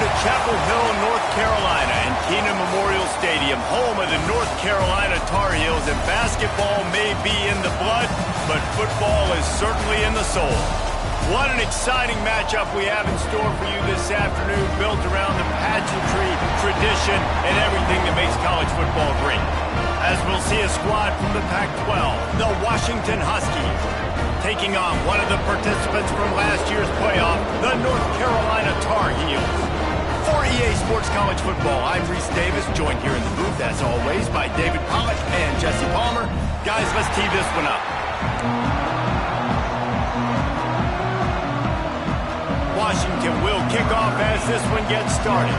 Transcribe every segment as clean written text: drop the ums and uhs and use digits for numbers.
to Chapel Hill, North Carolina, and Keenan Memorial Stadium, home of the North Carolina Tar Heels. And basketball may be in the blood, but football is certainly in the soul. What an exciting matchup we have in store for you this afternoon, built around the pageantry, tradition, and everything that makes college football great. As we'll see a squad from the Pac-12, the Washington Huskies, taking on one of the participants from last year's playoff, the North Carolina Tar Heels. For EA Sports College Football, I'm Reese Davis, joined here in the booth, as always, by David Pollack and Jesse Palmer. Guys, let's tee this one up. Washington will kick off as this one gets started.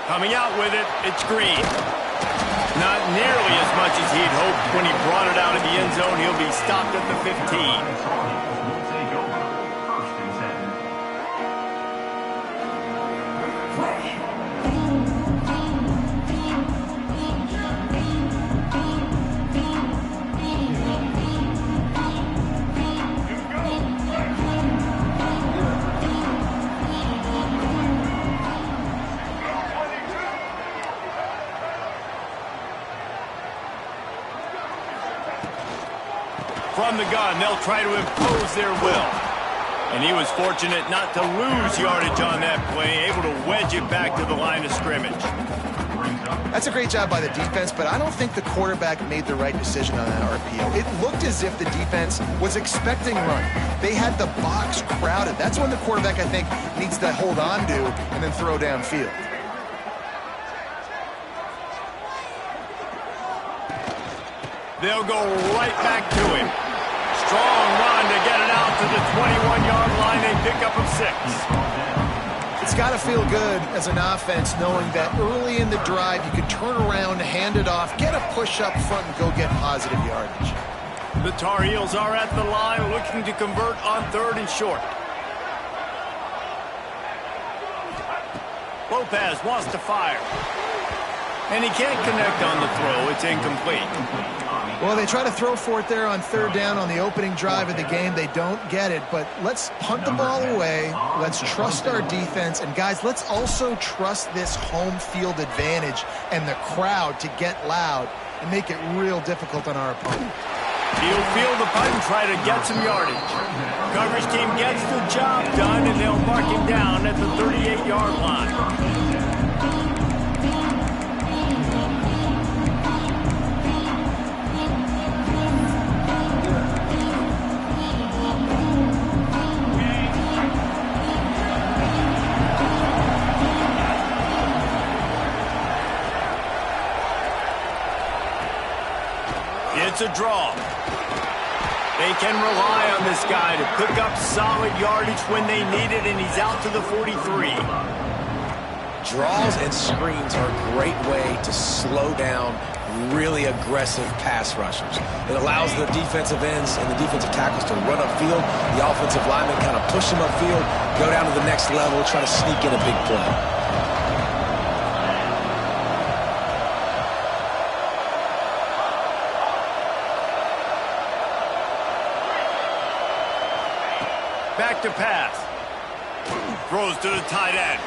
Coming out with it, it's Green. Not nearly as much as he'd hoped when he brought it out of the end zone. He'll be stopped at the 15. From the gun, they'll try to impose their will. And he was fortunate not to lose yardage on that play, able to wedge it back to the line of scrimmage. That's a great job by the defense, but I don't think the quarterback made the right decision on that RPO. It looked as if the defense was expecting run. They had the box crowded. That's when the quarterback, I think, needs to hold on to and then throw downfield. They'll go right back to him. Strong run to get it out to the 21-yard line. They pick up of 6. It's got to feel good as an offense knowing that early in the drive you can turn around, hand it off, get a push up front, and go get positive yardage. The Tar Heels are at the line looking to convert on 3rd and short. Lopez wants to fire. And he can't connect on the throw. It's incomplete. Well, they try to throw for it there on 3rd down on the opening drive of the game. They don't get it, but let's punt the ball away. Let's trust our defense. And, guys, let's also trust this home field advantage and the crowd to get loud and make it real difficult on our opponent. He'll field the punt and try to get some yardage. Coverage team gets the job done, and they'll mark him down at the 38-yard line. It's a draw. They can rely on this guy to pick up solid yardage when they need it, and he's out to the 43. Draws and screens are a great way to slow down really aggressive pass rushers. It allows the defensive ends and the defensive tackles to run upfield. The offensive linemen kind of push them upfield, go down to the next level, try to sneak in a big play. Back to pass. Throws to the tight end.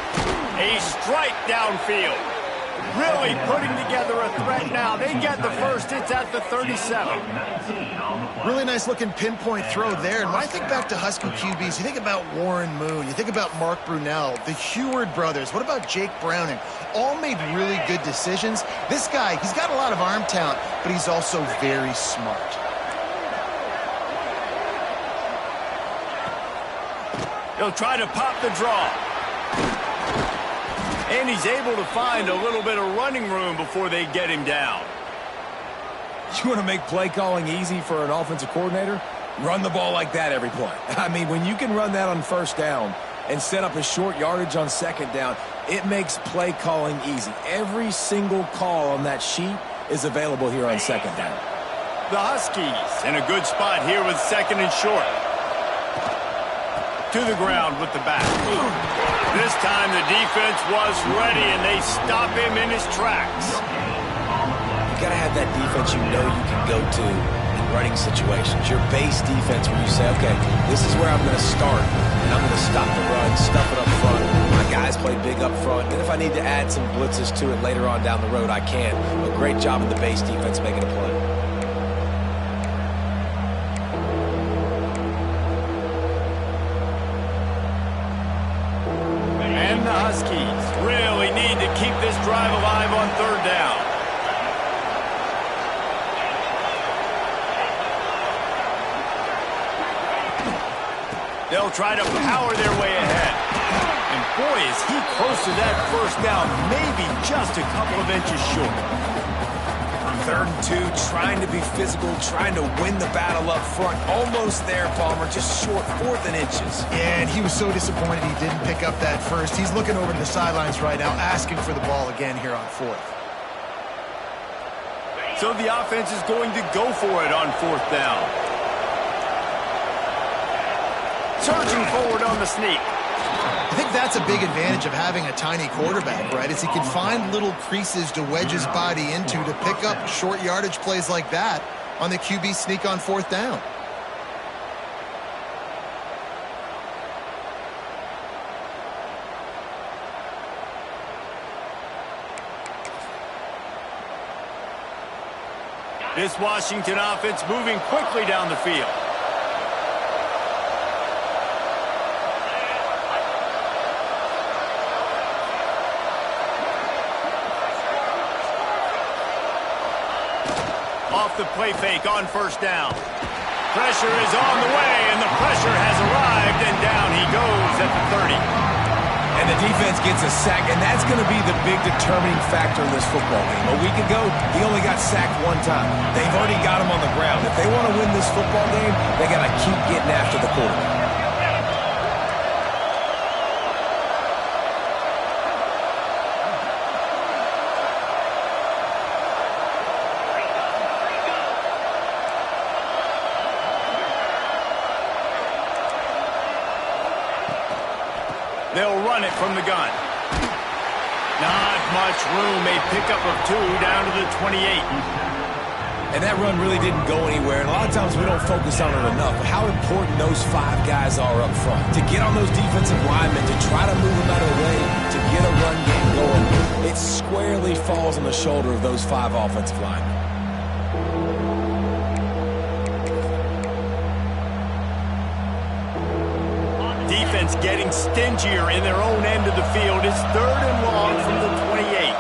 A strike downfield. Really putting together a threat now. They get the first. It's at the 37. Really nice looking pinpoint throw there. And when I think back to Husky QBs, you think about Warren Moon, you think about Mark Brunell, the Heward brothers. What about Jake Browning? All made really good decisions. This guy, he's got a lot of arm talent, but he's also very smart. He'll try to pop the draw. And he's able to find a little bit of running room before they get him down. You want to make play calling easy for an offensive coordinator? Run the ball like that every play. I mean, when you can run that on 1st down and set up a short yardage on 2nd down, it makes play calling easy. Every single call on that sheet is available here on 2nd down. The Huskies in a good spot here with 2nd and short. To the ground with the back. This time the defense was ready, and they stop him in his tracks. You got to have that defense you know you can go to and running situations. Your base defense where you say, okay, this is where I'm going to start, and I'm going to stop the run, stuff it up front. My guys play big up front, and if I need to add some blitzes to it later on down the road, I can. A great job in the base defense making a play. And the Huskies really need to keep this drive alive on third down. They'll try to power their way ahead. And boy, is he close to that first down, maybe just a couple of inches short. 3rd and 2, trying to be physical, trying to win the battle up front. Almost there, Palmer, just short, 4th and inches. Yeah, and he was so disappointed he didn't pick up that first. He's looking over to the sidelines right now, asking for the ball again here on 4th. So the offense is going to go for it on 4th down. Surging forward on the sneak. I think that's a big advantage of having a tiny quarterback, right? Is he can find little creases to wedge his body into to pick up short yardage plays like that on the QB sneak on 4th down. This Washington offense moving quickly down the field. Off the play fake on 1st down. Pressure is on the way, and the pressure has arrived, and down he goes at the 30. And the defense gets a sack, and that's going to be the big determining factor in this football game. A week ago, he only got sacked 1 time. They've already got him on the ground. If they want to win this football game, they got to keep getting after the quarterback. They'll run it from the gun. Not much room. A pickup of 2 down to the 28. And that run really didn't go anywhere. And a lot of times we don't focus on it enough. But how important those 5 guys are up front. To get on those defensive linemen, to try to move them out of the way, to get a run game going. It squarely falls on the shoulder of those 5 offensive linemen. Defense getting stingier in their own end of the field. It's 3rd and long from the 28.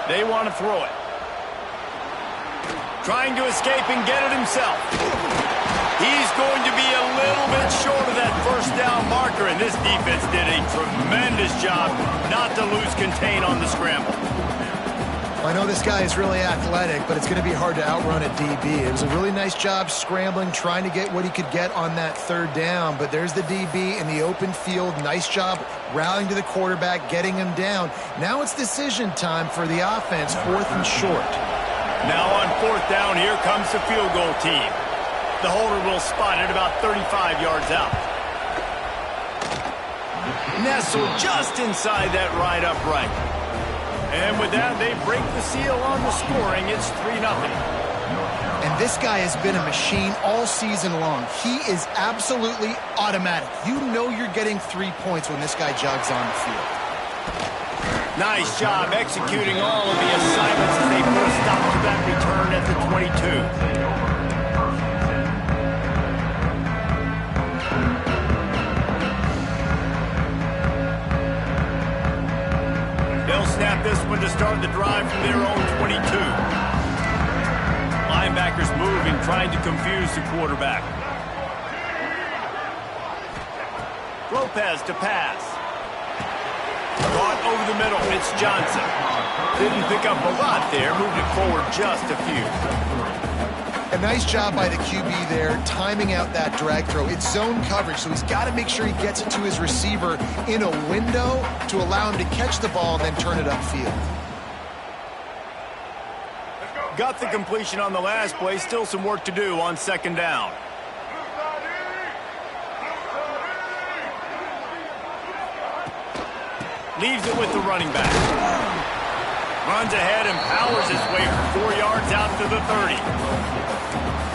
They want to throw it. Trying to escape and get it himself. He's going to be a little bit short of that 1st down marker, and this defense did a tremendous job not to lose contain on the scramble. I know this guy is really athletic, but it's going to be hard to outrun a DB. It was a really nice job scrambling, trying to get what he could get on that 3rd down. But there's the DB in the open field. Nice job rallying to the quarterback, getting him down. Now it's decision time for the offense, 4th and short. Now on 4th down, here comes the field goal team. The holder will spot it about 35 yards out. Nestled just inside that right upright. And with that, they break the seal on the scoring. It's 3-0. And this guy has been a machine all season long. He is absolutely automatic. You know you're getting 3 points when this guy jogs on the field. Nice job executing all of the assignments as they put a stop to that return at the 22. Snap this one to start the drive from their own 22. Linebackers moving, trying to confuse the quarterback. Lopez to pass. Caught over the middle. It's Johnson. Didn't pick up a lot there. Moved it forward just a few. A nice job by the QB there, timing out that drag throw. It's zone coverage, so he's got to make sure he gets it to his receiver in a window to allow him to catch the ball and then turn it upfield. Got the completion on the last play. Still some work to do on 2nd down. Leaves it with the running back. Runs ahead and powers his way for 4 yards out to the 30.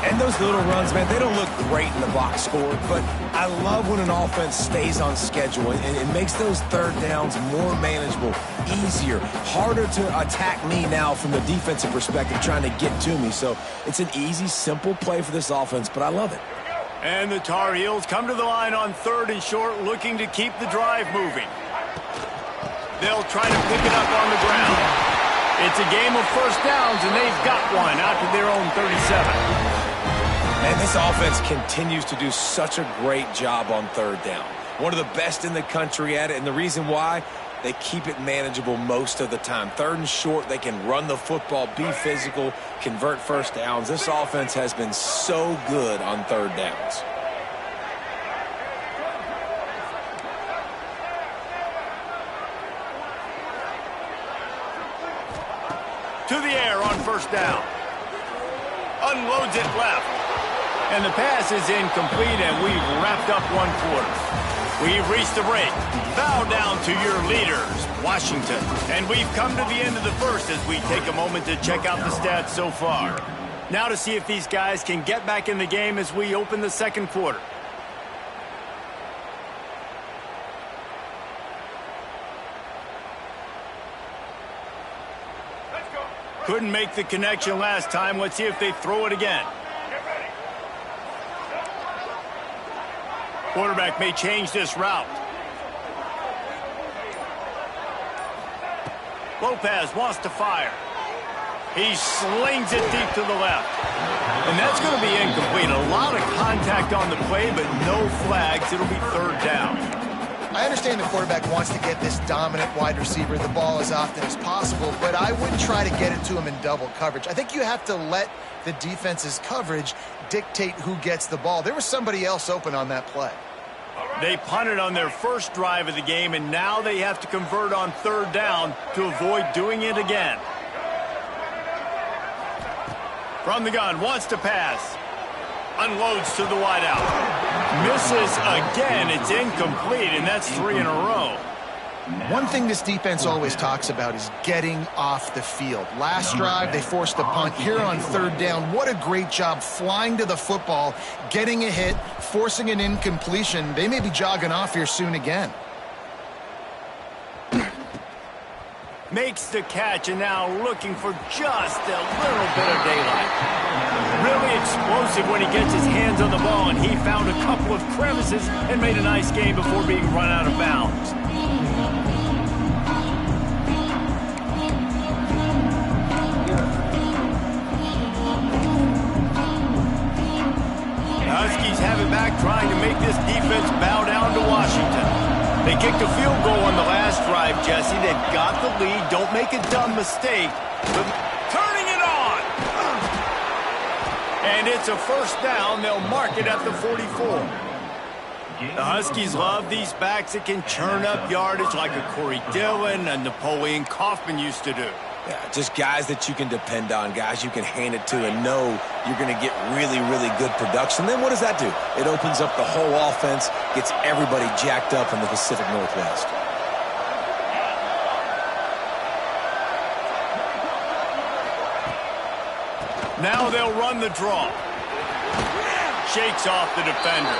And those little runs, man, they don't look great in the box score, but I love when an offense stays on schedule and it makes those third downs more manageable, easier, harder to attack me now from the defensive perspective trying to get to me. So it's an easy, simple play for this offense, but I love it. And the Tar Heels come to the line on 3rd and short, looking to keep the drive moving. They'll try to pick it up on the ground. It's a game of first downs, and they've got one out to their own 37. And this offense continues to do such a great job on 3rd down. One of the best in the country at it, and the reason why, they keep it manageable most of the time. 3rd and short, they can run the football, be physical, convert first downs. This offense has been so good on 3rd downs. To the air on first down. Unloads it left. And the pass is incomplete, and we've wrapped up 1 quarter. We've reached the break. Bow down to your leaders, Washington. And we've come to the end of the first as we take a moment to check out the stats so far. Now to see if these guys can get back in the game as we open the 2nd quarter. Couldn't make the connection last time. Let's see if they throw it again. Quarterback may change this route. Lopez wants to fire. He slings it deep to the left. And that's going to be incomplete. A lot of contact on the play, but no flags. It'll be 3rd down. I understand the quarterback wants to get this dominant wide receiver the ball as often as possible, but I wouldn't try to get it to him in double coverage. I think you have to let the defense's coverage dictate who gets the ball. There was somebody else open on that play. They punted on their first drive of the game, and now they have to convert on 3rd down to avoid doing it again. From the gun, wants to pass. Unloads to the wideout. Misses again. It's incomplete, and that's 3 in a row. One thing this defense always talks about is getting off the field. Last drive, they forced a punt. Here on 3rd down, what a great job flying to the football, getting a hit, forcing an incompletion. They may be jogging off here soon again. Makes the catch, and now looking for just a little bit of daylight. Really explosive when he gets his hands on the ball, and he found a couple of crevices and made a nice game before being run out of bounds. The Huskies have it back, trying to make this defense bow down to Washington. They kicked a field goal on the last drive, Jesse. They've got the lead. Don't make a dumb mistake. But turning it on! And it's a 1st down. They'll mark it at the 44. The Huskies love these backs that can churn up yardage like a Corey Dillon and Napoleon Kaufman used to do. Yeah, just guys that you can depend on, guys you can hand it to and know you're going to get really, really good production. Then what does that do? It opens up the whole offense, gets everybody jacked up in the Pacific Northwest. Now they'll run the draw. Shakes off the defender.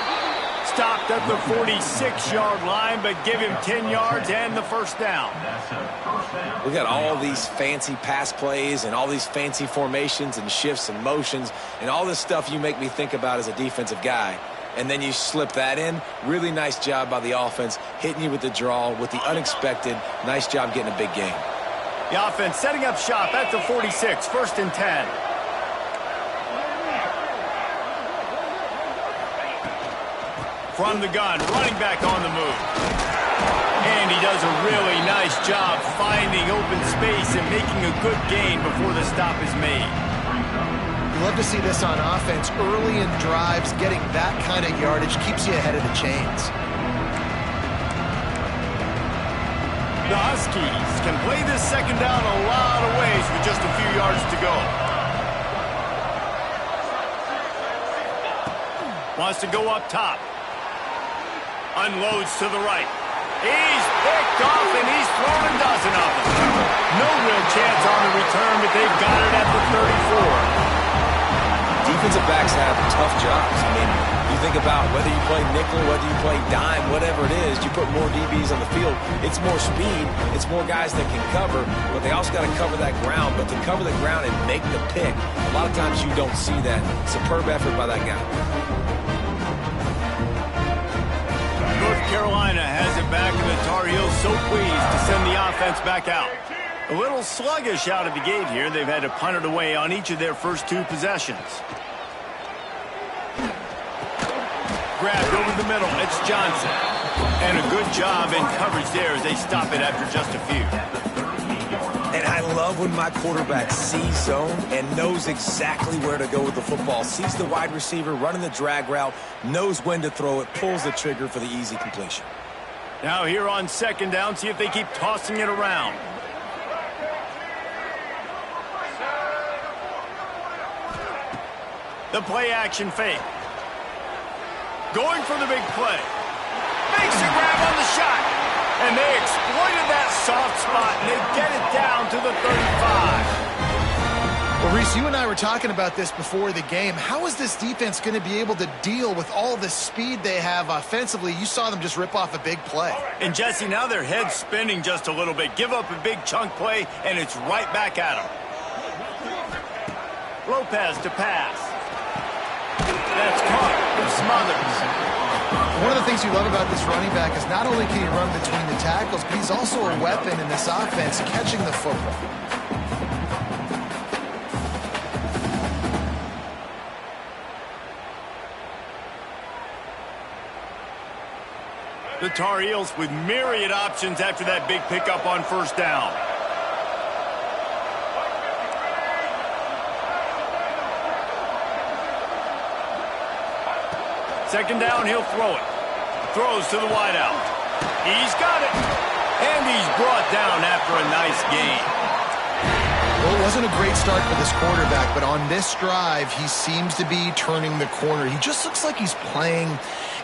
Stopped at the 46-yard line, but give him 10 yards and the 1st down. We got all these fancy pass plays and all these fancy formations and shifts and motions and all this stuff you make me think about as a defensive guy. And then you slip that in. Really nice job by the offense, hitting you with the draw, with the unexpected. Nice job getting a big game. The offense setting up shop at the 46, 1st and 10. From the gun, running back on the move. And he does a really nice job finding open space and making a good gain before the stop is made. You love to see this on offense. Early in drives, getting that kind of yardage keeps you ahead of the chains. The Huskies can play this 2nd down a lot of ways with just a few yards to go. Wants to go up top. Unloads to the right. He's picked off, and he's thrown a dozen of them. No real chance on the return, but they've got it at the 34. Defensive backs have tough jobs. I mean, you think about whether you play nickel, whether you play dime, whatever it is, you put more DBs on the field. It's more speed. It's more guys that can cover, but they also got to cover that ground. But to cover the ground and make the pick, a lot of times you don't see that. Superb effort by that guy. North Carolina has it back, and the Tar Heels so pleased to send the offense back out. A little sluggish out of the gate here. They've had to punt it away on each of their first two possessions. Grabbed over the middle. It's Johnson. And a good job in coverage there as they stop it after just a few. And I love when my quarterback sees zone and knows exactly where to go with the football. Sees the wide receiver running the drag route, knows when to throw it, pulls the trigger for the easy completion. Now here on second down, see if they keep tossing it around. The play action fake. Going for the big play. Makes a grab on the shot. And they exploited that soft spot, and they get it down to the 35. Well, Reese, you and I were talking about this before the game. How is this defense going to be able to deal with all the speed they have offensively? You saw them just rip off a big play. And, Jesse, now their head's spinning just a little bit. Give up a big chunk play, and it's right back at them. Lopez to pass. That's caught. Smothers. One of the things you love about this running back is not only can he run between the tackles, but he's also a weapon in this offense, catching the football. The Tar Heels with myriad options after that big pickup on first down. Second down, he'll throw it. Throws to the wideout. He's got it. And he's brought down after a nice gain. Well, it wasn't a great start for this quarterback, but on this drive, he seems to be turning the corner. He just looks like he's playing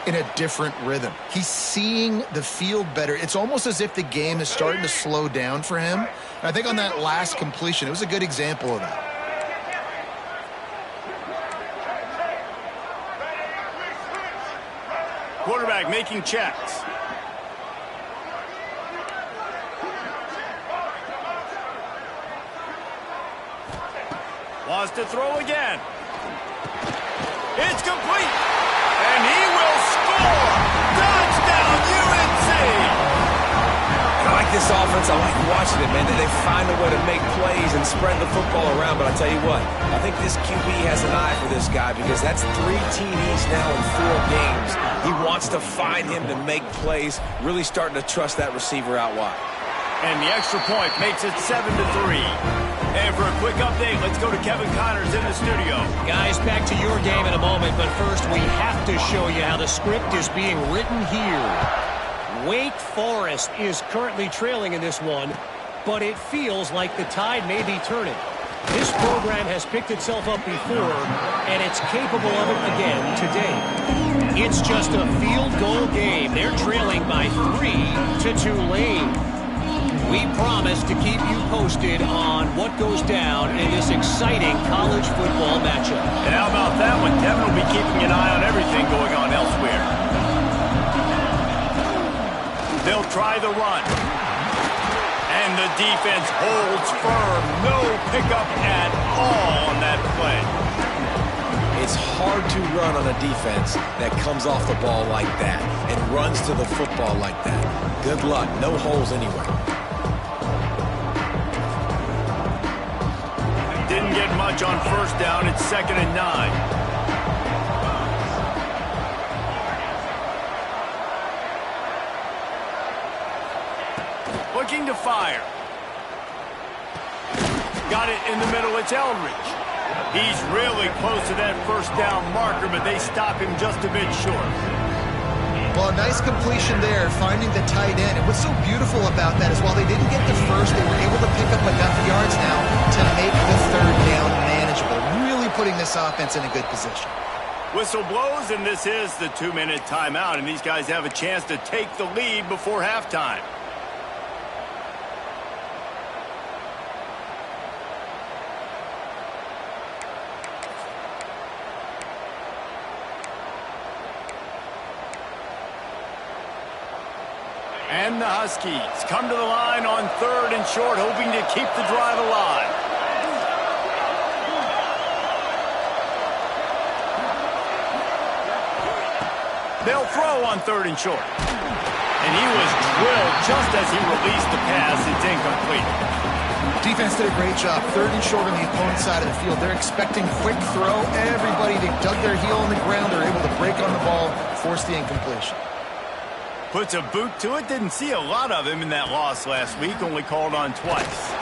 in a different rhythm. He's seeing the field better. It's almost as if the game is starting to slow down for him. And I think on that last completion, it was a good example of that. Quarterback making checks. Wants to throw again. It's complete. And he will score. Touchdown, UNC. I like this offense. I like watching it, man. They find a way to make plays and spread the football around. But I tell you what, I think this QB has an eye for this guy because that's 3 TDs now in 4 games. He wants to find him to make plays, really starting to trust that receiver out wide. And the extra point makes it 7-3. And for a quick update, let's go to Kevin Connors in the studio. Guys, back to your game in a moment, but first we have to show you how the script is being written here. Wake Forest is currently trailing in this one, but it feels like the tide may be turning. This program has picked itself up before, and it's capable of it again today. It's just a field goal game. They're trailing by 3 to Tulane. We promise to keep you posted on what goes down in this exciting college football matchup. And how about that one? Kevin will be keeping an eye on everything going on elsewhere. They'll try the run. And the defense holds firm. No pickup at all on that play. It's hard to run on a defense that comes off the ball like that and runs to the football like that. Good luck. No holes anywhere. Didn't get much on first down. It's 2nd and 9. Looking to fire. Got it in the middle. It's Eldridge. He's really close to that first down marker, but they stop him just a bit short. Well, a nice completion there, finding the tight end. And what's so beautiful about that is while they didn't get the first, they were able to pick up enough yards now to make the 3rd down manageable. Really putting this offense in a good position. Whistle blows, and this is the 2-minute timeout, and these guys have a chance to take the lead before halftime. And the Huskies come to the line on 3rd and short, hoping to keep the drive alive. They'll throw on 3rd and short. And he was drilled just as he released the pass. It's incomplete. Defense did a great job. 3rd and short on the opponent's side of the field. They're expecting quick throw. Everybody, they dug their heel on the ground. They're able to break on the ball, force the incompletion. Puts a boot to it. Didn't see a lot of him in that loss last week. Only called on twice.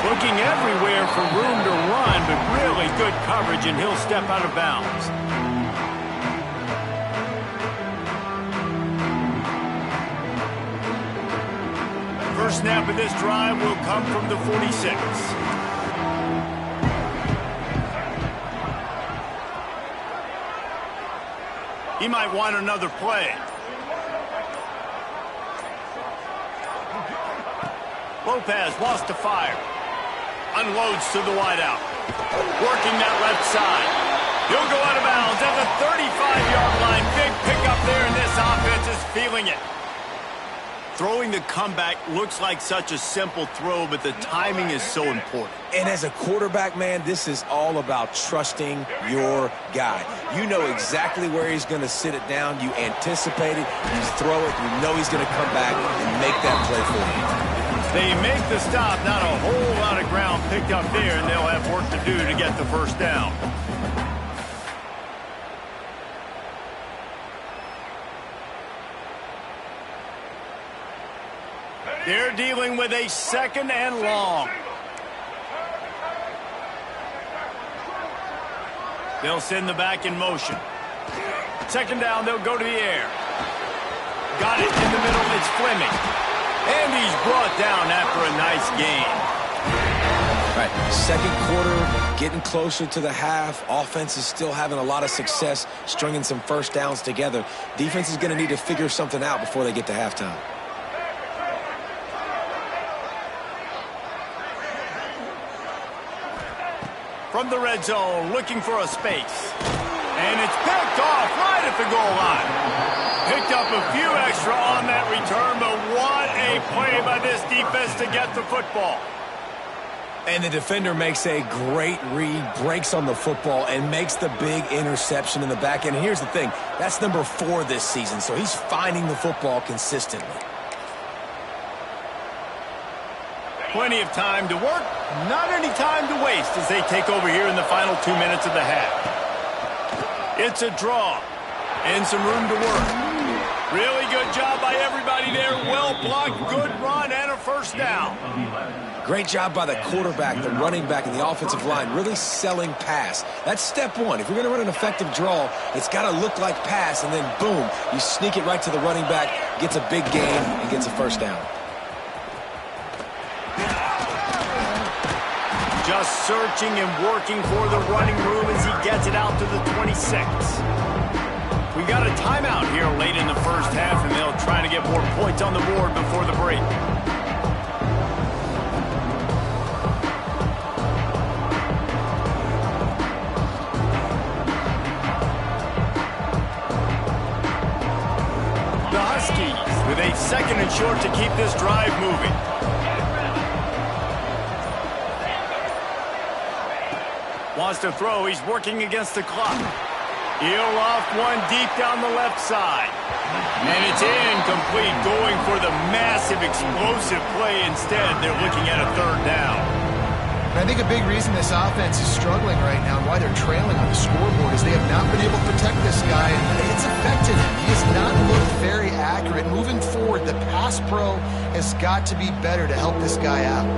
Looking everywhere for room to run, but really good coverage, and he'll step out of bounds. First snap of this drive will come from the 46. He might want another play. Lopez wants to fire. Unloads to the wideout. Working that left side. He'll go out of bounds at the 35-yard line. Big pickup there, and this offense is feeling it. Throwing the comeback looks like such a simple throw, but the timing is so important. And as a quarterback, man, this is all about trusting your guy. You know exactly where he's going to sit it down. You anticipate it. You throw it. You know he's going to come back and make that play for you. They make the stop. Not a whole lot of ground picked up there, and they'll have work to do to get the first down. They're dealing with a 2nd and long. They'll send the back in motion. 2nd down, they'll go to the air. Got it in the middle, it's Fleming. And he's brought down after a nice gain. Right, 2nd quarter, getting closer to the half. Offense is still having a lot of success stringing some first downs together. Defense is going to need to figure something out before they get to halftime. From the red zone, looking for a space. And it's picked off right at the goal line. Picked up a few extra on that return, but what a play by this defense to get the football. And the defender makes a great read, breaks on the football, and makes the big interception in the back end. And here's the thing, that's number 4 this season, so he's finding the football consistently. Plenty of time to work, not any time to waste as they take over here in the final 2 minutes of the half. It's a draw and some room to work. Really good job by everybody there. Well blocked, good run, and a first down. Great job by the quarterback, the running back, and the offensive line, really selling pass. That's step 1. If you're going to run an effective draw, it's got to look like pass, and then boom, you sneak it right to the running back, gets a big gain, and gets a first down. Just searching and working for the running room as he gets it out to the 26. We got a timeout here late in the first half, and they'll try to get more points on the board before the break. The Huskies with a 2nd and short to keep this drive moving. Wants to throw. He's working against the clock. He'll off one deep down the left side. And it's incomplete, going for the massive explosive play instead. They're looking at a 3rd down. I think a big reason this offense is struggling right now and why they're trailing on the scoreboard is they have not been able to protect this guy, and it's affected him. He has not looked very accurate. Moving forward, the pass pro has got to be better to help this guy out.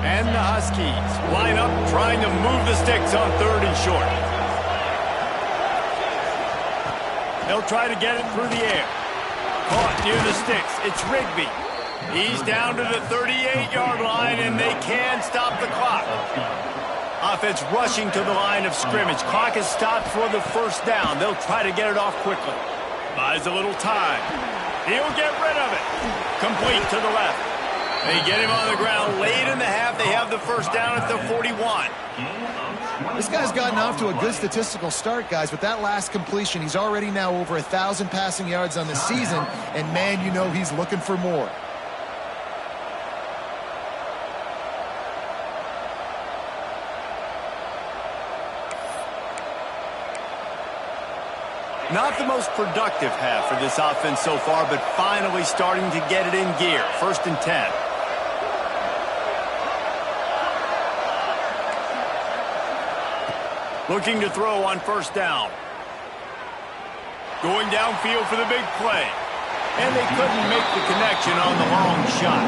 And the Huskies line up, trying to move the sticks on 3rd and short. They'll try to get it through the air. Caught near the sticks. It's Rigby. He's down to the 38-yard line, and they can stop the clock. Offense rushing to the line of scrimmage. Clock is stopped for the first down. They'll try to get it off quickly. Buys a little time. He'll get rid of it. Complete to the left. They get him on the ground late in the half. They have the first down at the 41. This guy's gotten off to a good statistical start, guys. With that last completion, he's already now over 1,000 passing yards on the season. And, man, you know he's looking for more. Not the most productive half for this offense so far, but finally starting to get it in gear. 1st and 10. Looking to throw on first down. Going downfield for the big play. And they couldn't make the connection on the long shot.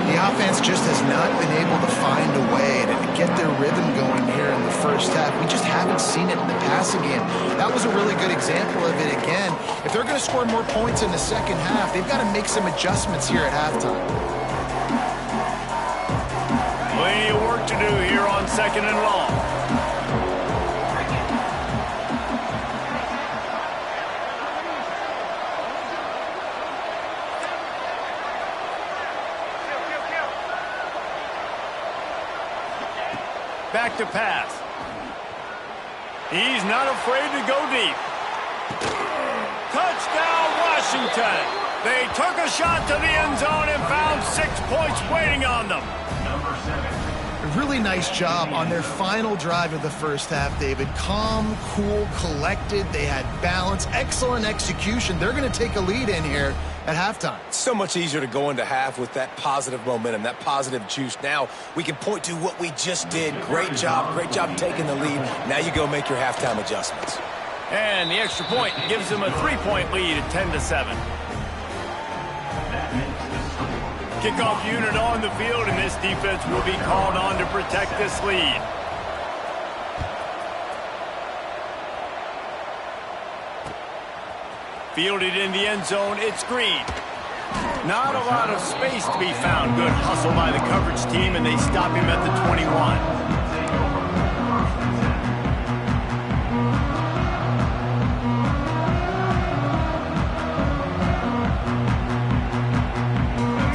The offense just has not been able to find a way to get their rhythm going here in the first half. We just haven't seen it in the passing game. That was a really good example of it again. If they're going to score more points in the second half, they've got to make some adjustments here at halftime. Plenty of work to do here on 2nd and long. Back to pass. He's not afraid to go deep. Touchdown, Washington. They took a shot to the end zone and found 6 points waiting on them. A really nice job on their final drive of the first half, David. Calm, cool, collected. They had balance, excellent execution. They're going to take a lead in here at halftime. So much easier to go into half with that positive momentum, that positive juice. Now we can point to what we just did. Great job taking the lead. Now you go make your halftime adjustments. And the extra point gives them a 3-point lead at 10-7. Kickoff unit on the field, and this defense will be called on to protect this lead. Fielded in the end zone, it's Green. Not a lot of space to be found. Good hustle by the coverage team, and they stop him at the 21.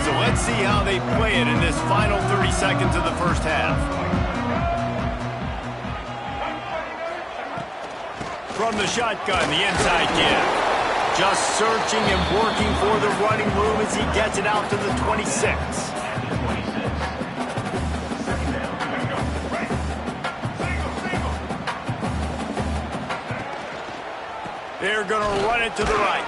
So let's see how they play it in this final 30 seconds of the first half. From the shotgun, the inside give. Just searching and working for the running room as he gets it out to the 26. They're going to run it to the right.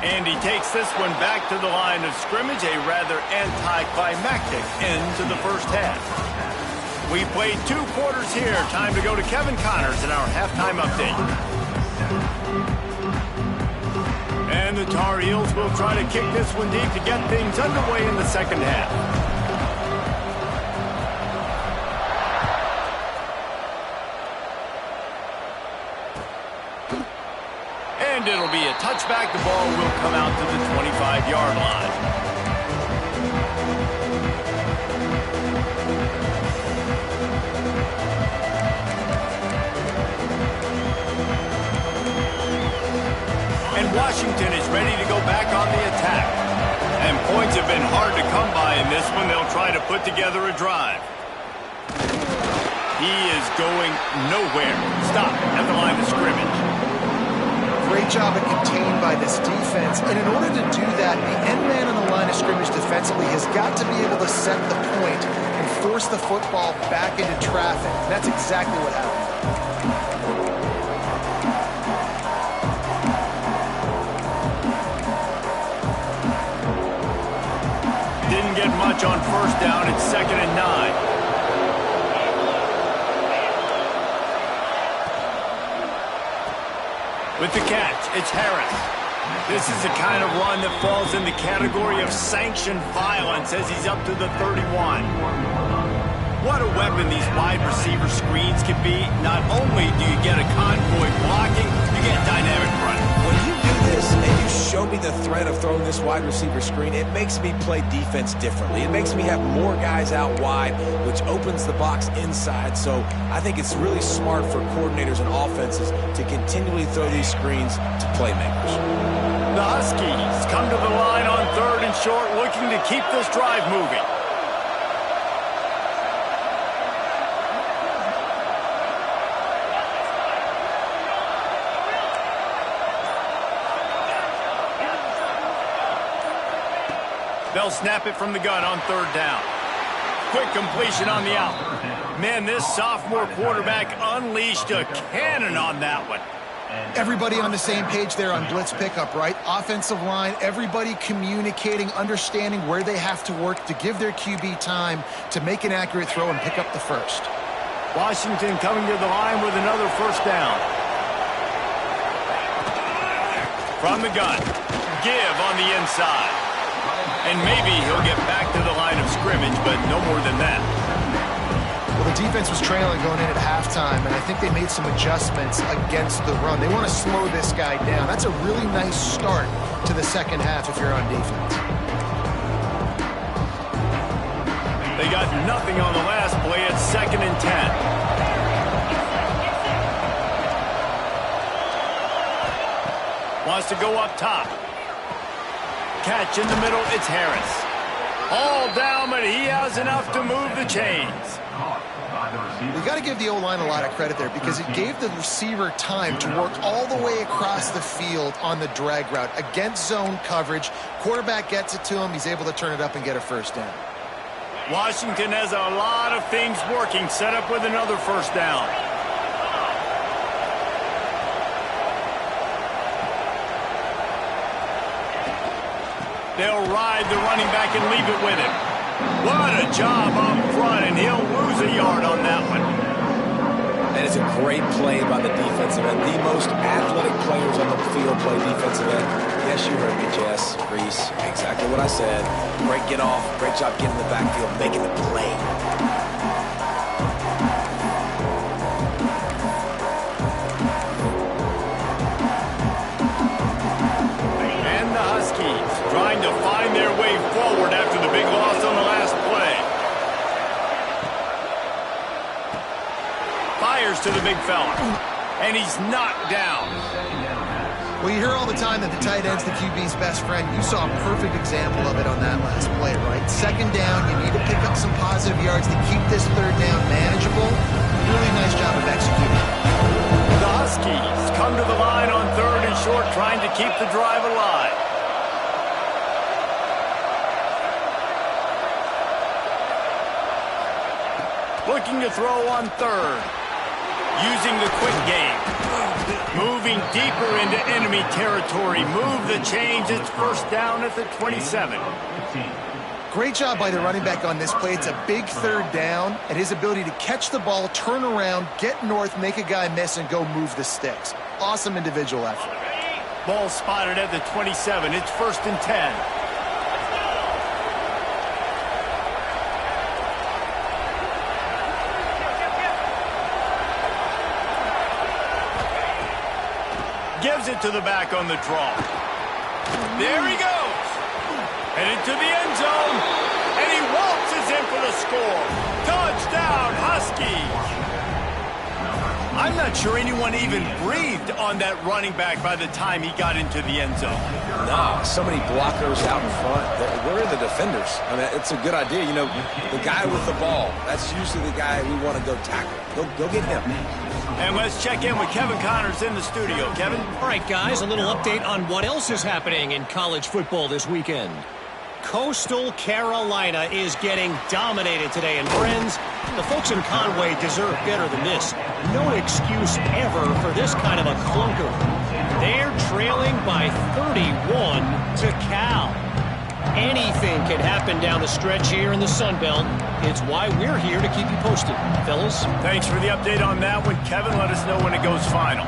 And he takes this one back to the line of scrimmage, a rather anticlimactic end to the first half. We played 2 quarters here. Time to go to Kevin Connors in our halftime update. And the Tar Heels will try to kick this one deep to get things underway in the second half. And it'll be a touchback. The ball will come out to the 25-yard line. Washington is ready to go back on the attack. And points have been hard to come by in this one. They'll try to put together a drive. He is going nowhere. Stop at the line of scrimmage. Great job at contained by this defense. And in order to do that, the end man on the line of scrimmage defensively has got to be able to set the point and force the football back into traffic. That's exactly what happened. Much on first down. It's 2nd and 9. With the catch, it's Harris. This is the kind of run that falls in the category of sanctioned violence as he's up to the 31. What a weapon these wide receiver screens can be. Not only do you get a convoy blocking, you get dynamic running. When you do this and you show me the threat of throwing this wide receiver screen, it makes me play defense differently. It makes me have more guys out wide, which opens the box inside. So I think it's really smart for coordinators and offenses to continually throw these screens to playmakers. The Huskies come to the line on 3rd and short, looking to keep this drive moving. They'll snap it from the gun on 3rd down. Quick completion on the out. Man, this sophomore quarterback unleashed a cannon on that one. Everybody on the same page there on blitz pickup, right? Offensive line, everybody communicating, understanding where they have to work to give their QB time to make an accurate throw and pick up the first. Washington coming to the line with another 1st down. From the gun. Give on the inside. And maybe he'll get back to the line of scrimmage, but no more than that. Well, the defense was trailing going in at halftime, and I think they made some adjustments against the run. They want to slow this guy down. That's a really nice start to the second half if you're on defense. They got nothing on the last play. It's 2nd and 10. Wants to go up top. Catch in the middle, it's Harris. All down, but he has enough to move the chains. You got to give the O-line a lot of credit there because it gave the receiver time to work all the way across the field on the drag route against zone coverage. Quarterback gets it to him. He's able to turn it up and get a 1st down. Washington has a lot of things working. Set up with another 1st down. They'll ride the running back and leave it with him. What a job up front, and he'll lose a yard on that one. That is a great play by the defensive end. The most athletic players on the field play defensive end. Yes, you heard me, Jess, Reese. Exactly what I said. Great get off. Great job getting in the backfield, making the play. And the Huskies trying to find their way forward after the big loss on the last play. Fires to the big fella. And he's knocked down. Well, you hear all the time that the tight end's the QB's best friend. You saw a perfect example of it on that last play, right? 2nd down, you need to pick up some positive yards to keep this 3rd down manageable. Really nice job of executing. The Huskies come to the line on 3rd and short, trying to keep the drive alive. Looking to throw on 3rd. Using the quick game. Moving deeper into enemy territory. Move the chains. It's 1st down at the 27. Great job by the running back on this play. It's a big 3rd down, and his ability to catch the ball, turn around, get north, make a guy miss, and go move the sticks. Awesome individual effort. Ball spotted at the 27. It's 1st and 10. Gives it to the back on the draw. There he goes. Headed to the end zone. And he waltzes in for the score. Touchdown, Huskies. I'm not sure anyone even breathed on that running back by the time he got into the end zone. Nah, so many blockers out in front. Where are the defenders? I mean, it's a good idea. You know, the guy with the ball, that's usually the guy we want to go tackle. Go get him. And let's check in with Kevin Connors in the studio. Kevin? All right, guys, a little update on what else is happening in college football this weekend. Coastal Carolina is getting dominated today. And friends, the folks in Conway deserve better than this. No excuse ever for this kind of a clunker. They're trailing by 31 to Cal. Anything can happen down the stretch here in the Sun Belt. It's why we're here to keep you posted, fellas. Thanks for the update on that one, Kevin. Let us know when it goes final.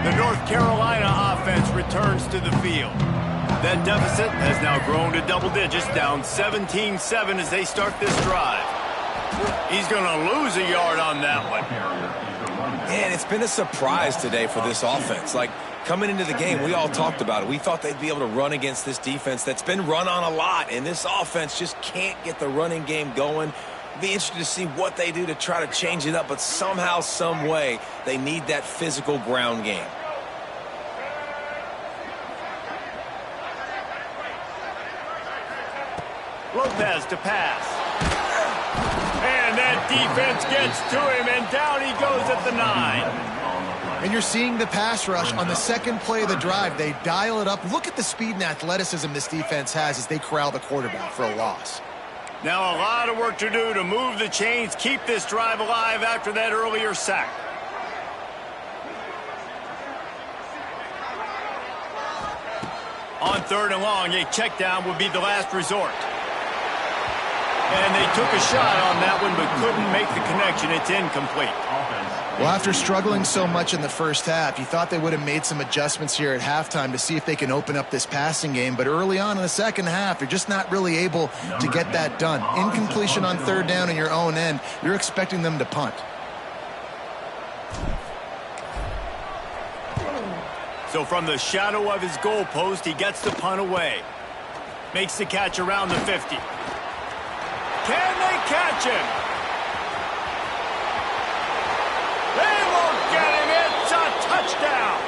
The North Carolina offense returns to the field. That deficit has now grown to double digits, down 17-7 as they start this drive. He's going to lose a yard on that one. And it's been a surprise today for this offense. Like, coming into the game, we all talked about it. We thought they'd be able to run against this defense that's been run on a lot, and this offense just can't get the running game going. Be interested to see what they do to try to change it up, but somehow, some way, they need that physical ground game. Lopez to pass. And that defense gets to him, and down he goes at the 9. And you're seeing the pass rush on the second play of the drive. They dial it up. Look at the speed and athleticism this defense has as they corral the quarterback for a loss. Now a lot of work to do to move the chains, keep this drive alive after that earlier sack. On 3rd and long, a check down would be the last resort. And they took a shot on that one but couldn't make the connection. It's incomplete. Well, after struggling so much in the first half, you thought they would have made some adjustments here at halftime to see if they can open up this passing game. But early on in the second half, you're just not really able to get that done. Incompletion on 3rd down in your own end, you're expecting them to punt. So from the shadow of his goalpost, he gets the punt away. Makes the catch around the 50. Can they catch him? They won't get him. It's a touchdown.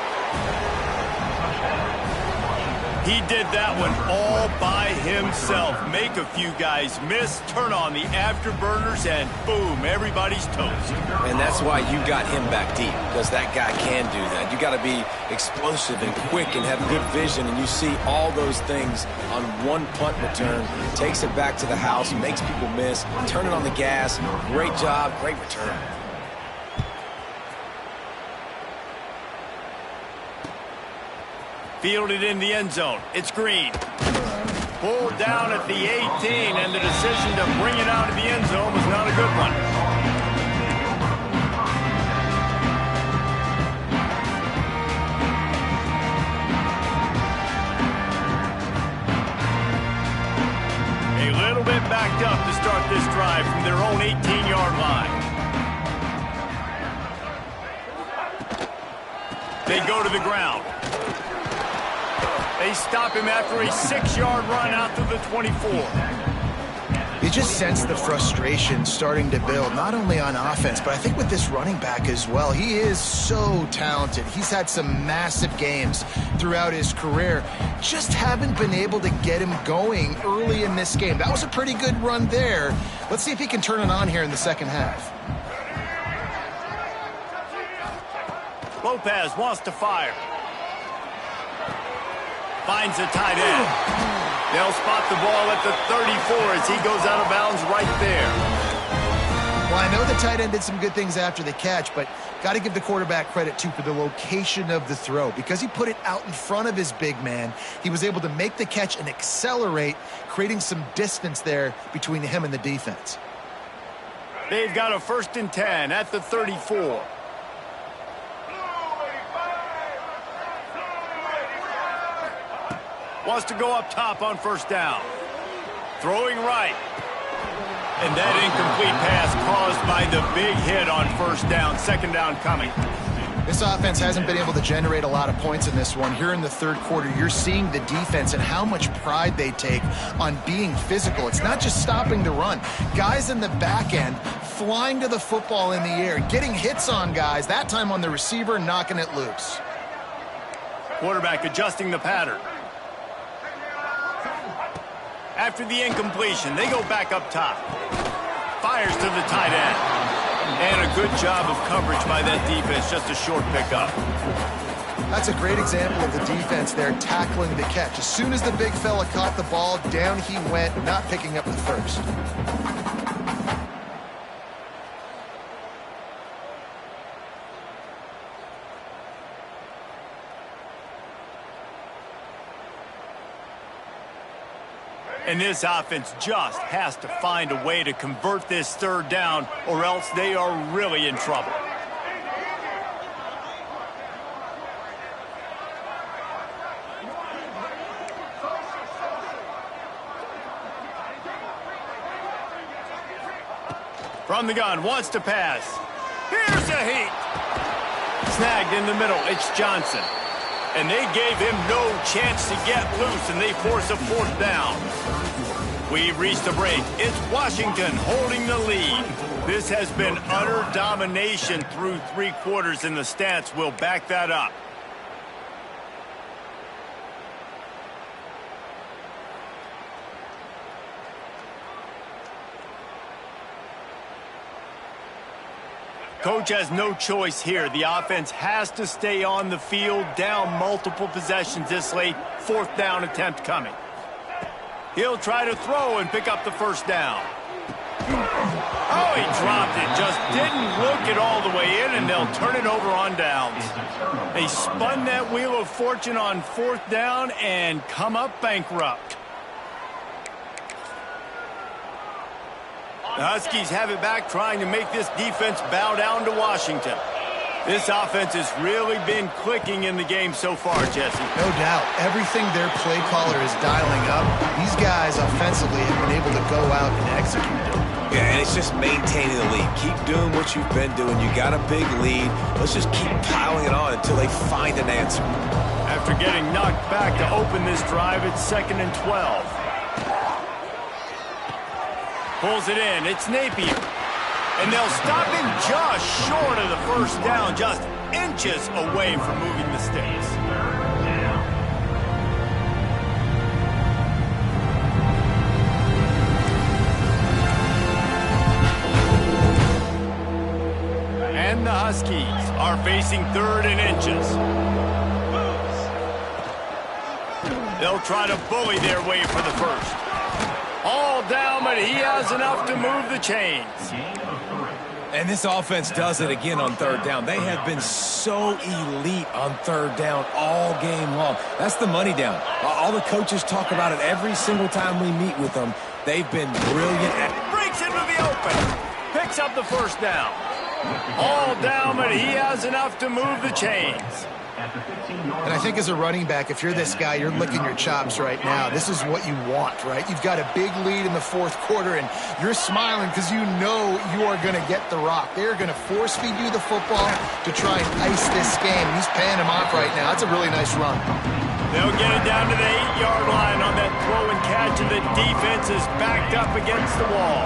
He did that one all by himself. Make a few guys miss, turn on the afterburners, and boom, everybody's toast. And that's why you got him back deep, because that guy can do that. You got to be explosive and quick and have good vision, and you see all those things on one punt return. Takes it back to the house, makes people miss, turn it on the gas. Great job, great return. Fielded in the end zone. It's Green. Pulled down at the 18, and the decision to bring it out of the end zone was not a good one. A little bit backed up to start this drive from their own 18-yard line. They go to the ground. They stop him after a 6-yard run out to the 24. You just sense the frustration starting to build, not only on offense, but I think with this running back as well. He is so talented. He's had some massive games throughout his career. Just haven't been able to get him going early in this game. That was a pretty good run there. Let's see if he can turn it on here in the second half. Lopez wants to fire. Finds a tight end. They'll spot the ball at the 34 as he goes out of bounds right there. Well, I know the tight end did some good things after the catch, but got to give the quarterback credit, too, for the location of the throw. Because he put it out in front of his big man, he was able to make the catch and accelerate, creating some distance there between him and the defense. They've got a 1st and 10 at the 34. Wants to go up top on 1st down. Throwing right. And that incomplete pass caused by the big hit on 1st down. 2nd down coming. This offense hasn't been able to generate a lot of points in this one. Here in the 3rd quarter, you're seeing the defense and how much pride they take on being physical. It's not just stopping the run. Guys in the back end flying to the football in the air, getting hits on guys, that time on the receiver, knocking it loose. Quarterback adjusting the pattern. After the incompletion, they go back up top. Fires to the tight end. And a good job of coverage by that defense, just a short pickup. That's a great example of the defense there tackling the catch. As soon as the big fella caught the ball, down he went, not picking up the first. And this offense just has to find a way to convert this 3rd down, or else they are really in trouble. From the gun, wants to pass. Here's a heat. Snagged in the middle, it's Johnson. And they gave him no chance to get loose, and they force a fourth down. We've reached a break. It's Washington holding the lead. This has been utter domination through 3 quarters, and the stats will back that up. Coach has no choice here. The offense has to stay on the field, down multiple possessions this late. 4th down attempt coming. He'll try to throw and pick up the first down. Oh, he dropped it. Just didn't look it all the way in, and they'll turn it over on downs. They spun that wheel of fortune on 4th down and come up bankrupt. The Huskies have it back, trying to make this defense bow down to Washington. This offense has really been clicking in the game so far, Jesse. No doubt. Everything their play caller is dialing up, these guys offensively have been able to go out and execute it. Yeah, and it's just maintaining the lead. Keep doing what you've been doing. You got a big lead. Let's just keep piling it on until they find an answer. After getting knocked back to open this drive, it's 2nd and 12. Pulls it in. It's Napier. And they'll stop him just short of the first down, just inches away from moving the sticks. And the Huskies are facing 3rd and inches. They'll try to bully their way for the first. All down, but he has enough to move the chains. And this offense does it again on 3rd down. They have been so elite on 3rd down all game long. That's the money down. All the coaches talk about it every single time we meet with them. They've been brilliant at it. Breaks into the open. Picks up the first down. All down, but he has enough to move the chains. And I think as a running back, if you're this guy, you're licking your chops right now. This is what you want, right? You've got a big lead in the 4th quarter, and you're smiling because you know you are going to get the rock. They're going to force feed you the football to try and ice this game. He's paying him off right now. That's a really nice run. They'll get it down to the 8-yard line on that throw and catch, and the defense is backed up against the wall.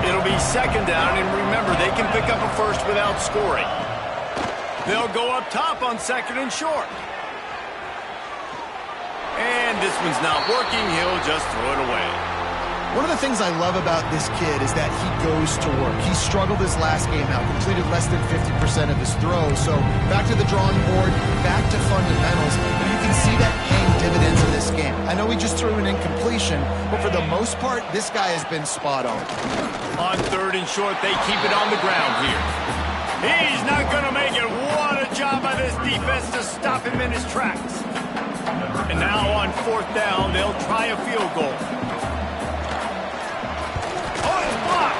It'll be 2nd down, and remember, they can pick up a first without scoring. They'll go up top on 2nd and short. And this one's not working. He'll just throw it away. One of the things I love about this kid is that he goes to work. He struggled his last game out, completed less than 50% of his throws. So back to the drawing board, back to fundamentals. And you can see that paying dividends in this game. I know he just threw an incompletion, but for the most part, this guy has been spot on. On 3rd and short, they keep it on the ground here. He's not going to make it. What a job by this defense to stop him in his tracks. And now on 4th down, they'll try a field goal. Oh, it's blocked.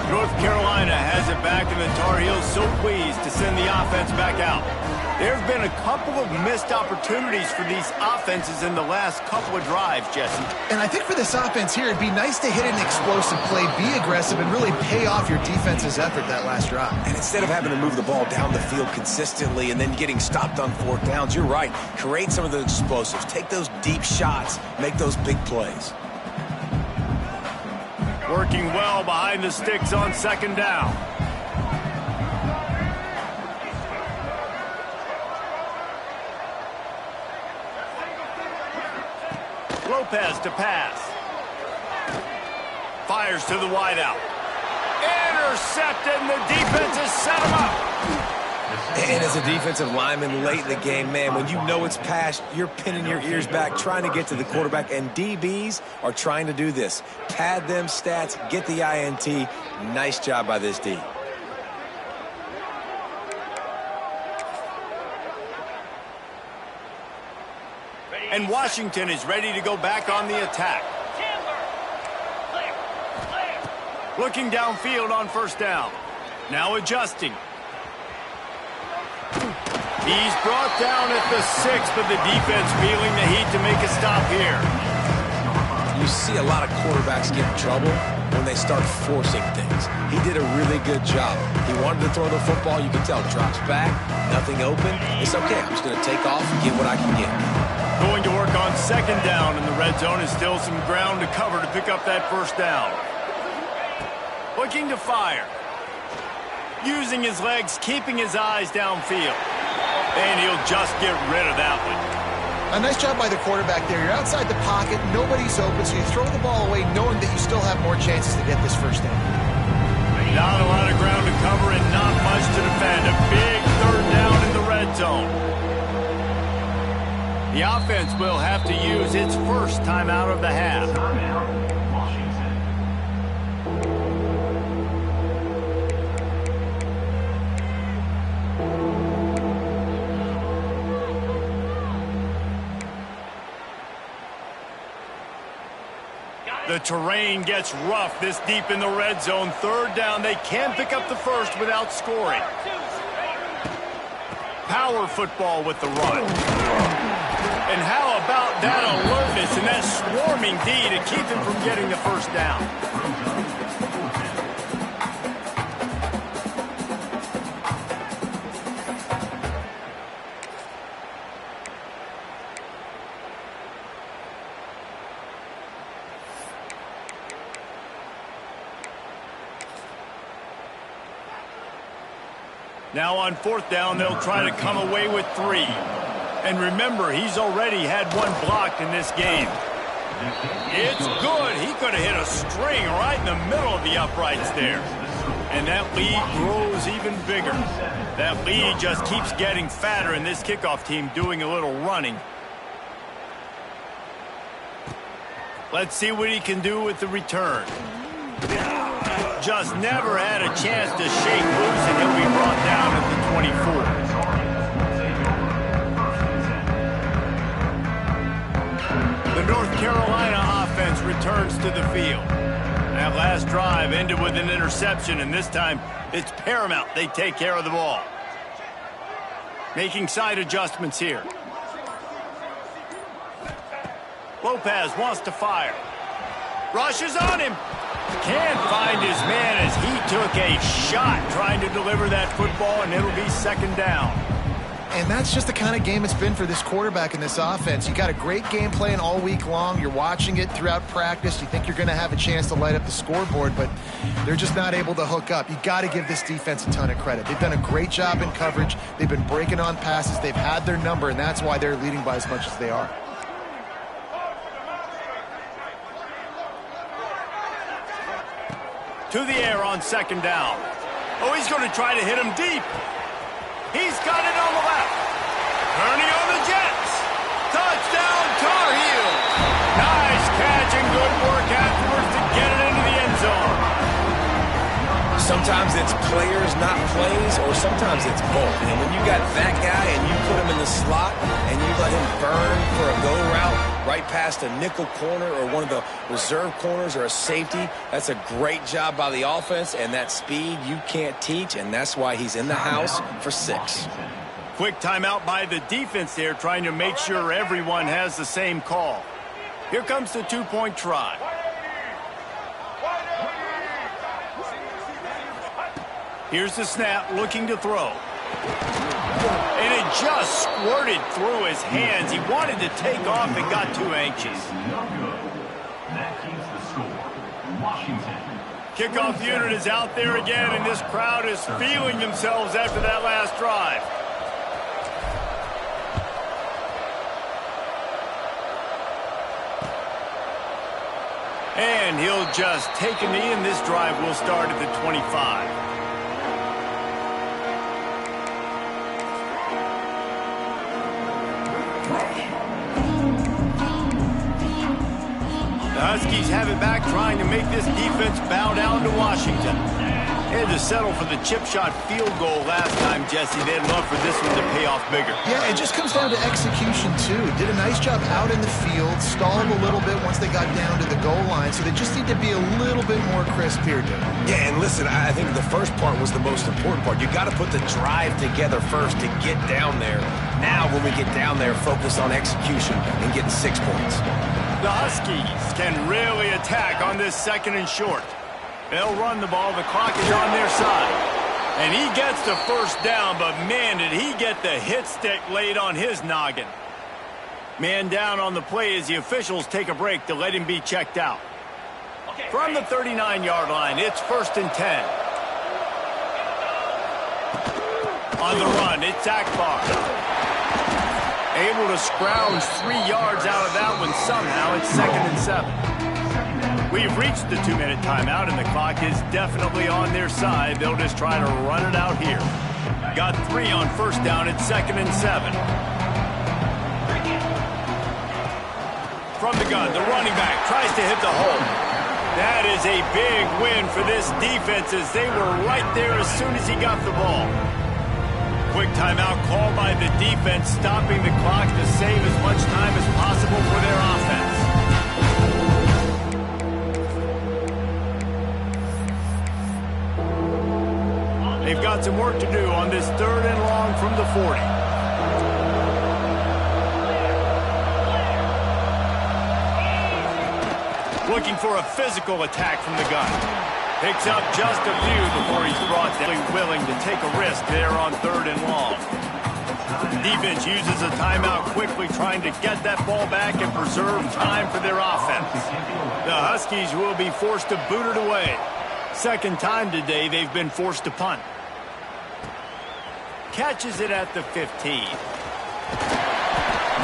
North Carolina has it back, and the Tar Heels so pleased to send the offense back out. There have been a couple of missed opportunities for these offenses in the last couple of drives, Jesse. And I think for this offense here, it'd be nice to hit an explosive play, be aggressive, and really pay off your defense's effort that last drive. And instead of having to move the ball down the field consistently and then getting stopped on 4th downs, you're right. Create some of the explosives. Take those deep shots. Make those big plays. Working well behind the sticks on 2nd down. Lopez to pass. Fires to the wideout. Intercepted, and the defense has set him up. And as a defensive lineman late in the game, man, when you know it's past, you're pinning your ears back, trying to get to the quarterback, and DBs are trying to do this. Pad them stats, get the INT. Nice job by this D. And Washington is ready to go back on the attack. Looking downfield on 1st down. Now adjusting. He's brought down at the 6, but the defense feeling the heat to make a stop here. You see a lot of quarterbacks get in trouble when they start forcing things. He did a really good job. He wanted to throw the football. You can tell, drops back, nothing open. It's okay. I'm just going to take off and get what I can get. Going to work on second down, and the red zone is still some ground to cover to pick up that first down. Looking to fire. Using his legs, keeping his eyes downfield. And he'll just get rid of that one. A nice job by the quarterback there. You're outside the pocket, nobody's open, so you throw the ball away knowing that you still have more chances to get this first down. Not a lot of ground to cover and not much to defend. A big third down in the red zone. The offense will have to use its first timeout of the half. The terrain gets rough this deep in the red zone. Third down, they can pick up the first without scoring. Power football with the run. And how about that alertness and that swarming D to keep him from getting the first down? Now on fourth down, they'll try to come away with 3. And remember, he's already had one blocked in this game. It's good. He could have hit a string right in the middle of the uprights there. And that lead grows even bigger. That lead just keeps getting fatter, and this kickoff team doing a little running. Let's see what he can do with the return. Just never had a chance to shake loose, and he'll be brought down at the 24. The North Carolina offense returns to the field. That last drive ended with an interception, and this time it's paramount they take care of the ball. Making side adjustments here. Lopez wants to fire. Rushes on him. Can't find his man as he took a shot trying to deliver that football, and it'll be second down. And that's just the kind of game it's been for this quarterback in this offense. You got a great game plan all week long. You're watching it throughout practice. You think you're going to have a chance to light up the scoreboard, but they're just not able to hook up. You got to give this defense a ton of credit. They've done a great job in coverage. They've been breaking on passes. They've had their number, and that's why they're leading by as much as they are. To the air on second down. Oh, he's going to try to hit him deep. He's got it on the left. Turning on the Jets. Touchdown, Tar Heels. Nice catch and good work afterwards to get it into the end zone. Sometimes it's players, not plays, or sometimes it's both. And when you got that guy and you put him in the slot and you let him burn for a go route right past a nickel corner or one of the reserve corners or a safety, that's a great job by the offense, and that speed you can't teach, and that's why he's in the house for 6. Quick timeout by the defense there, trying to make sure everyone has the same call. Here comes the two-point try. Here's the snap, looking to throw. And it just squirted through his hands. He wanted to take off and got too anxious. Kickoff unit is out there again, and this crowd is feeling themselves after that last drive. And he'll just take a knee, and this drive will start at the 25. The Huskies have it back, trying to make this defense bow down to Washington. Had to settle for the chip shot field goal last time, Jesse. They'd love for this one to pay off bigger. Yeah, it just comes down to execution, too. Did a nice job out in the field, stalled a little bit once they got down to the goal line, so they just need to be a little bit more crisp here, Jim. Yeah, and listen, I think the first part was the most important part. You got to put the drive together first to get down there. Now, when we get down there, focus on execution and getting 6 points. The Huskies can really attack on this 2nd and short. They'll run the ball. The clock is on their side. And he gets the first down, but man, did he get the hit stick laid on his noggin. Man down on the play as the officials take a break to let him be checked out. From the 39-yard line, it's 1st and 10. On the run, it's Akbar. Able to scrounge 3 yards out of that one somehow. It's 2nd and 7. We've reached the 2-minute timeout, and the clock is definitely on their side. They'll just try to run it out here. Got 3 on 1st down. It's 2nd and 7. From the gun, the running back tries to hit the hole. That is a big win for this defense as they were right there as soon as he got the ball. Quick timeout called by the defense, stopping the clock to save as much time as possible for their offense. They've got some work to do on this 3rd and long from the 40. Looking for a physical attack from the gun. Picks up just a few before he's brought down. Willing to take a risk there on 3rd and long. Defense uses a timeout quickly, trying to get that ball back and preserve time for their offense. The Huskies will be forced to boot it away. 2nd time today they've been forced to punt. Catches it at the 15.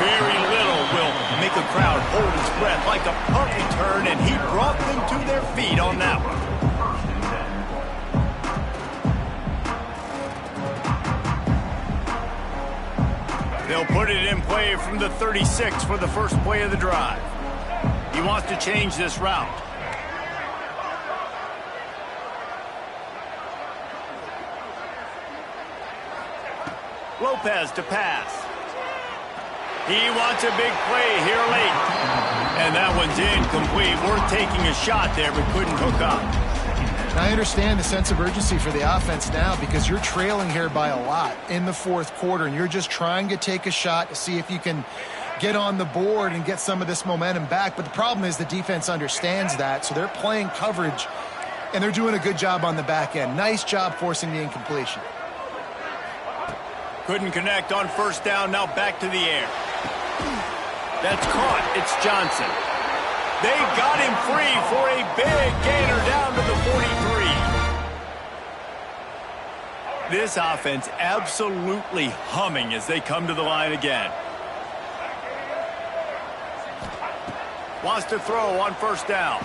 Very little will make a crowd hold its breath like a punt return, and he brought them to their feet on that one. They'll put it in play from the 36 for the first play of the drive. He wants to change this route. Lopez to pass. He wants a big play here late. And that one's incomplete. Worth taking a shot there, but couldn't hook up. I understand the sense of urgency for the offense now because you're trailing here by a lot in the 4th quarter, and you're just trying to take a shot to see if you can get on the board and get some of this momentum back. But the problem is the defense understands that, so they're playing coverage, and they're doing a good job on the back end. Nice job forcing the incompletion. Couldn't connect on 1st down, now back to the air. That's caught. It's Johnson. They got him free for a big gainer down to the 43. This offense absolutely humming as they come to the line again. Wants to throw on 1st down.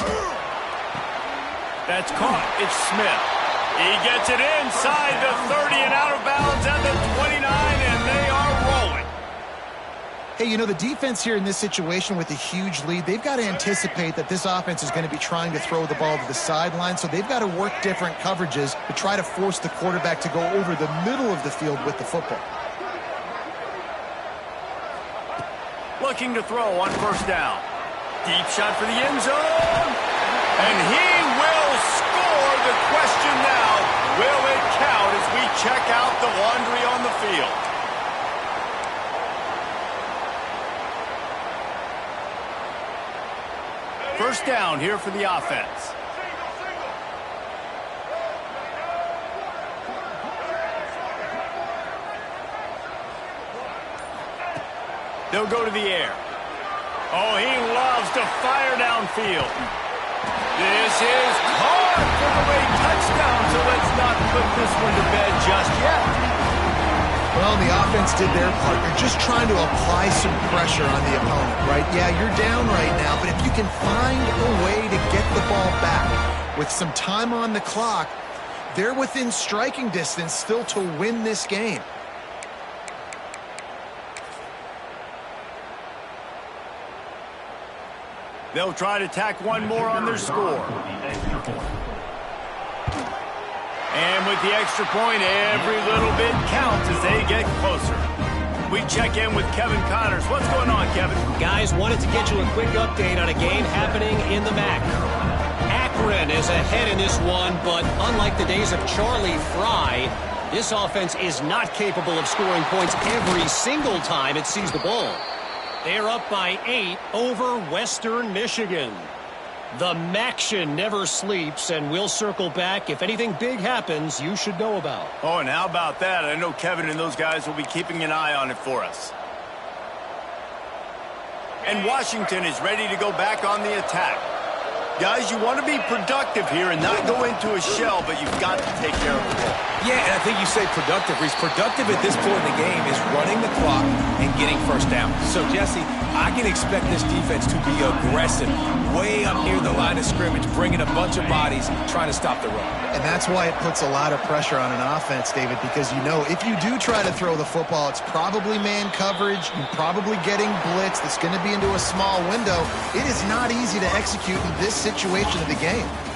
That's caught. It's Smith. He gets it inside the 30 and out of bounds at the 29, and they are rolling. Hey, you know, the defense here in this situation with a huge lead, they've got to anticipate that this offense is going to be trying to throw the ball to the sideline, so they've got to work different coverages to try to force the quarterback to go over the middle of the field with the football. Looking to throw on 1st down. Deep shot for the end zone. And he will score. The question now, will it count as we check out the laundry on the field? First down here for the offense. They'll go to the air. Oh, he loves to fire downfield. This is caught for the late touchdown, so let's not put this one to bed just yet. Well, the offense did their part. They're just trying to apply some pressure on the opponent, right? Yeah, you're down right now, but if you can find a way to get the ball back with some time on the clock, they're within striking distance still to win this game. They'll try to tack one more on their score. And with the extra point, every little bit counts as they get closer. We check in with Kevin Connors. What's going on, Kevin? Guys, wanted to get you a quick update on a game happening in the MAC. Akron is ahead in this one, but unlike the days of Charlie Fry, this offense is not capable of scoring points every single time it sees the ball. They're up by 8 over Western Michigan. The Maction never sleeps, and we'll circle back. If anything big happens, you should know about. Oh, and how about that? I know Kevin and those guys will be keeping an eye on it for us. And Washington is ready to go back on the attack. Guys, you want to be productive here and not go into a shell, but you've got to take care of the ball. Yeah, and I think you say productive. He's productive at this point in the game is running the clock and getting first down. So, Jesse, I can expect this defense to be aggressive, way up near the line of scrimmage, bringing a bunch of bodies, trying to stop the run. And that's why it puts a lot of pressure on an offense, David, because you know if you do try to throw the football, it's probably man coverage, you're probably getting blitz that's going to be into a small window. It is not easy to execute in this situation of the game.